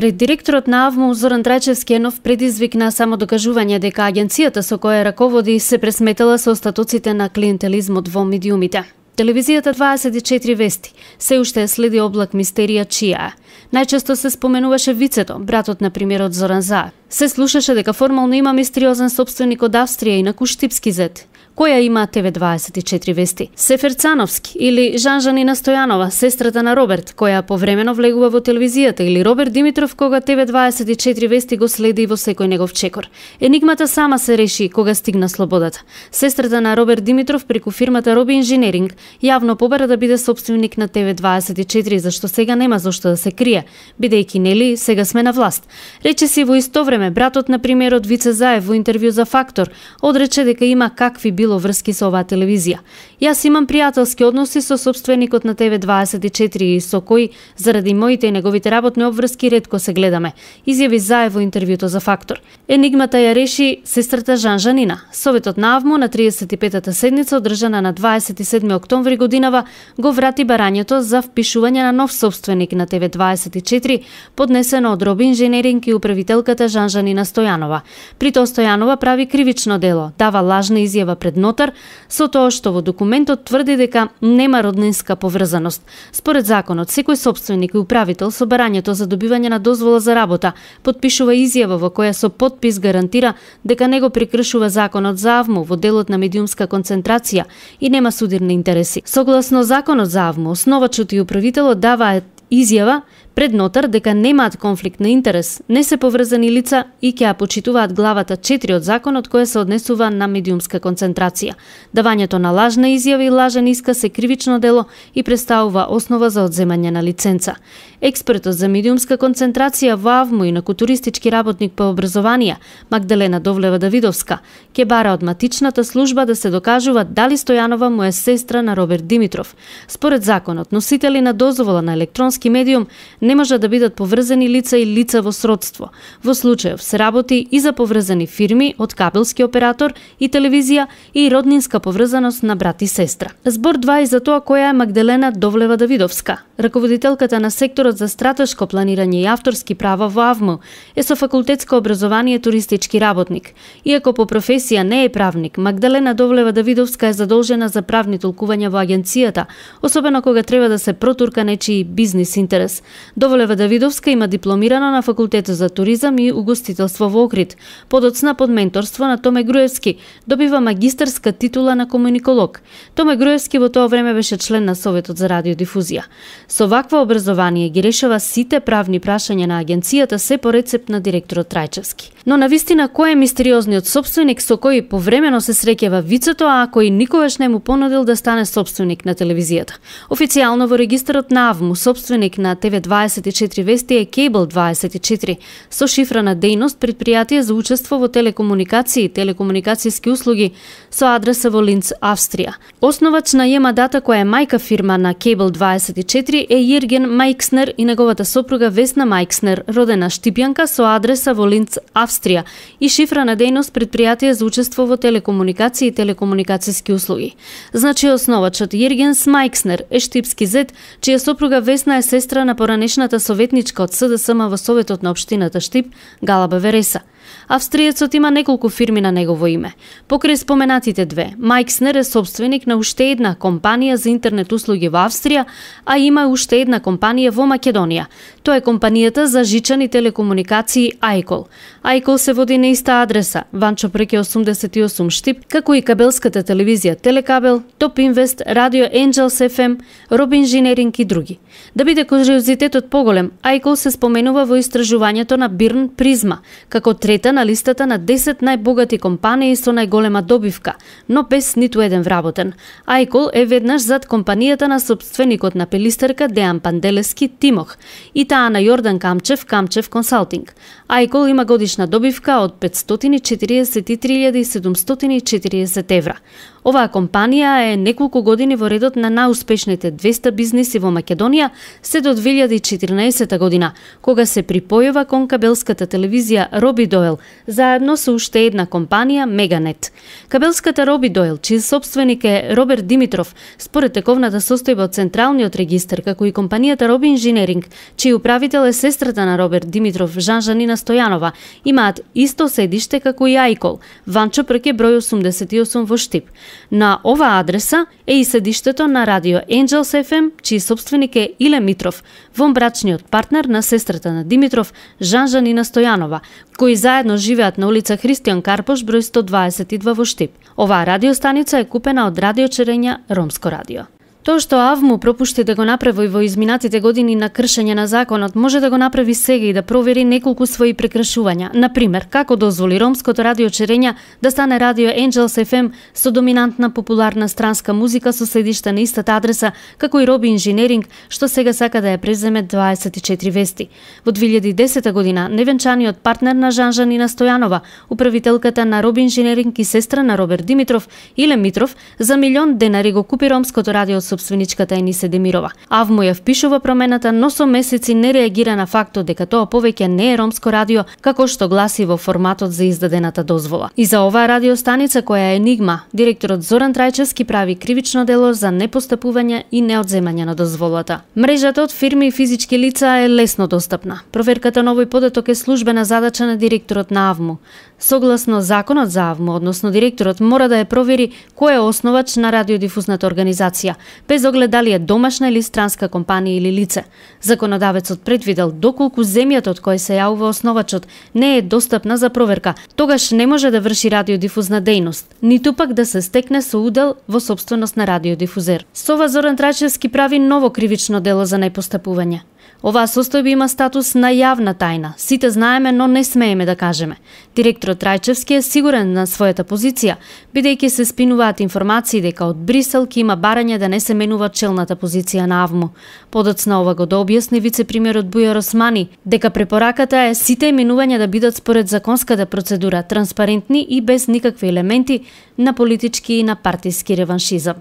Пред директорот на АВМУ Зоран Трајчевски е нов предизвик на самодокажување дека агенцијата со која раководи се пресметала со остатоците на клиентелизмот во медиумите. Телевизијата 24 вести се уште следи облак мистерија чија е. Најчесто се споменуваше Вицето, братот на премиерот Зоран Заев. Се слушаше дека формално има мистериозен собственик од Австрија и на Куштипски зет. Која има ТВ24 вести? Сефер Цановски или Жанжанина Стојанова, сестрата на Роберт, која повремено влегува во телевизијата, или Роберт Димитров, кога ТВ24 вести го следи во секој негов чекор. Енигмата сама се реши кога стигна слободата. Сестрата на Роберт Димитров преку фирмата Роби Инженеринг јавно побара да биде собственик на ТВ24, зашто сега нема зошто да се крие, бидејќи нели сега сме на власт. Речиси во исто време братот на премиерот Вице Заев во интервју за Фактор одрече дека има какви било врски со оваа телевизија. Јас имам пријателски односи со собственикот на ТВ24 и со кој заради моите и неговите работни обврски ретко се гледаме, изјави Заев во интервјуто за Фактор. Енигмата ја реши сестрата Жанжанина. Советот на АВМУ на 35-та седница одржана на 27 октомври годинава го врати барањето за впишување на нов собственик на ТВ24, поднесено од Роби Инженеринг и управителката Жанжанина Стојанова. При тоа Стојанова прави кривично дело, дава лажна изјава пред нотар, со тоа што во документот тврди дека нема роднинска поврзаност. Според законот, секој собственик и управител со барањето за добивање на дозвола за работа потпишува изјава во која со подпис гарантира дека не го прекршува законот за АВМУ во делот на медиумска концентрација и нема судирни интереси. Согласно законот за АВМУ, основачот и управителот даваат изјава пред нотар дека немаат конфликт на интерес, не се поврзани лица и ќе ја почитуваат главата 4 од законот која се однесува на медиумска концентрација. Давањето на лажна изјава и лажен исказ е кривично дело и представува основа за одземање на лиценца. Експертот за медиумска концентрација во АВМУ и на културистички работник по образование Магдалена Довлева-Давидовска ќе бара од матичната служба да се докажува дали Стојанова му е сестра на Роберт Димитров. Според законот, носители на дозвола на електронски медиум не може да бидат поврзани лица и лица во сродство. Во случајов се работи и за поврзани фирми од кабелски оператор и телевизија и роднинска поврзаност на брат и сестра. Збор 2 и за тоа која е Магдалена Довлева-Давидовска. Раководителката на секторот за стратешко планирање и авторски права во АВМУ е со факултетско образование туристички работник. Иако по професија не е правник, Магдалена Довлева-Давидовска е задолжена за правни толкувања во агенцијата, особено кога треба да се протурка нечии бизнис интерес. Довлева-Давидовска има дипломирана на факултетот за туризам и угостителство во Охрид. Подоцна под менторство на Томе Груевски добива магистарска титула на комуниколог. Томе Груевски во тоа време беше член на Советот за радиодифузија. Со вакво образование ги решава сите правни прашања на агенцијата се по рецепт на директорот Трајчевски. Но навистина кој е мистериозниот собственик со кој повремено се среќава Вицето, а кој никогаш не му понудил да стане собственик на телевизијата? Официјално во регистарот на АВМУ собственик на ТВ24 вести е Cable 24 со шифрана дејност предпријатие за учество во телекомуникации и телекомуникацијски услуги со адреса во Линц, Австрија. Основач на Јема Дата, која е мајка фирма на Cable 24, е Јерген Мајкснер и неговата сопруга Весна Мајкснер, родена Штипјанка со адреса во Линц, Австрија и шифрана дејност предпријатие за учество во телекомуникации и телекомуникацијски услуги. Значи основачот Јерген Мајкснер е штипски зет, чија сопруга Весна е сестра на поранешната советничка од СДСМ во Советот на општината Штип, Галаба Вереса. Австриецот има неколку фирми на негово име. Покрај споменатите две, Мајкснер е собственик на уште една компанија за интернет услуги во Австрија, а има уште една компанија во Македонија. Тоа е компанијата за жичани телекомуникации Ајкол. Ајкол се води на иста адреса, Ванчо Преке 88 Штип, како и кабелската телевизија Телекабел, Топ Инвест, Радио Енџелс FM, Роби Инженеринг и други. Да биде куриозитетот поголем, Ајкол се споменува во истражувањето на Бирн Призма, како трета на листата на 10 најбогати компании со најголема добивка, но без ниту еден вработен. Ајкол е веднаш зад компанијата на собственикот на пелистерка Дејан Панделевски Тимох и таа на Јордан Камчев, Камчев Консалтинг. Ајкол има годишна добивка од 543.740 евра. Оваа компанија е неколку години во редот на најуспешните 200 бизниси во Македонија се до 2014 година, кога се припојува кон кабелската телевизија Роби Дойл, заедно со уште една компанија Меганет. Кабелската Роби Дойл, чиј собственик е Роберт Димитров, според тековната состојба од Централниот регистар, како и компанијата Роби Инженеринг, чиј управител е сестрата на Роберт Димитров, Жанжанина Стојанова, имаат исто седиште како и Ајкол, Ванчо Прке број 88 во Штип. На оваа адреса е и седиштето на радио Angels FM, чиј собственик е Иле Митров, вонбрачниот партнер на сестрата на Димитров, Жанжанина Стојанова, кои заедно живеат на улица Христијан Карпош број 122 во Штип. Оваа радиостаница е купена од Радио Черења, Ромско радио. Тоа што АВМУ пропушти да го направи во изминатите години на кршење на законот, може да го направи сега и да провери неколку своји прекршувања. Например, како дозволи Ромското радио Черења да стане радио Angels FM со доминантна популарна странска музика со седиште на истата адреса, како и Роби Инженеринг, што сега сака да ја преземе 24 вести. Во 2010 година, невенчаниот партнер на Жанжанина Стојанова, управителката на Роби Инженеринг и сестра на Роберт Димитров, Иле Митров, за $1.000.000 го купи Ромското радио собственичката Енисе Демирова. АВМУ ја впишува промената, но со месеци не реагира на фактот дека тоа повеќе не е ромско радио, како што гласи во форматот за издадената дозвола. И за оваа радиостаница, која е енигма, директорот Зоран Трајчевски прави кривично дело за непостапување и неодземање на дозволата. Мрежата од фирми и физички лица е лесно достапна. Проверката на овој податок е службена задача на директорот на АВМУ. Согласно законот за АВМУ, односно директорот мора да ја провери кој е основач на радиодифузната организација, без оглед дали е домашна или странска компанија или лице. Законодавецот предвидел доколку земјата од која се јавува основачот не е достапна за проверка, тогаш не може да врши радиодифузна дејност, ниту пак да се стекне со удел во сопственост на радиодифузер. Со ова Зоран Трајчевски прави ново кривично дело за непостапување. Оваа состојба има статус на јавна тајна. Сите знаеме, но не смееме да кажеме. Директорот Трајчевски е сигурен на својата позиција, бидејќи се спинуваат информации дека од Брисел ќе има барање да не се менува челната позиција на АВМУ. Подоцна ова го објасни вице-премиерот Бујар Османи, дека препораката е сите именувања да бидат според законската процедура, транспарентни и без никакви елементи на политички и на партиски реваншизам.